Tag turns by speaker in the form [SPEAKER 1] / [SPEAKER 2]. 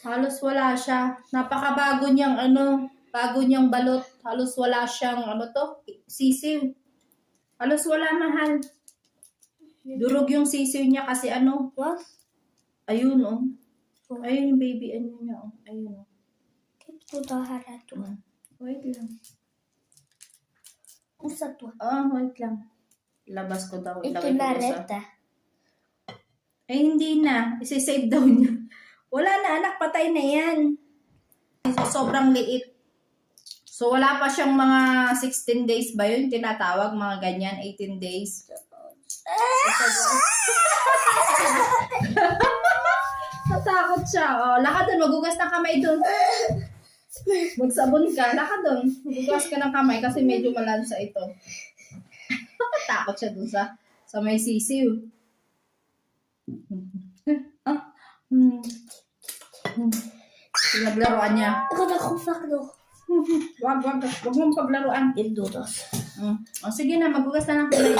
[SPEAKER 1] Halos wala siya. Napakabago niyang bago niyang balot. Halos wala siyang sisiw. Halos wala, mahal. Durog yung sisiw niya kasi
[SPEAKER 2] What?
[SPEAKER 1] ayun ayun yung baby niya ayun wait lang.
[SPEAKER 2] Usa to.
[SPEAKER 1] Wait lang. Labas ko daw.
[SPEAKER 2] Ito
[SPEAKER 1] Ilagay ko
[SPEAKER 2] na
[SPEAKER 1] sa...
[SPEAKER 2] reta.
[SPEAKER 1] Hindi na. Isi-save daw niya. Wala na, anak. Patay na yan. Sobrang liit. So, wala pa siyang mga 16 days ba yun? Tinatawag, mga ganyan. 18 days. Natakot siya. Lakad doon. Magugas ng kamay doon. Magsabon ka. Lakad doon. Magugas ka ng kamay kasi medyo malansa ito. Takot siya doon sa may sisiw. Pinaglaruan niya.
[SPEAKER 2] Ako na kusak no.
[SPEAKER 1] Wag mong paglaruan.
[SPEAKER 2] Indudos.
[SPEAKER 1] Sige na, maghugas na ng kamay.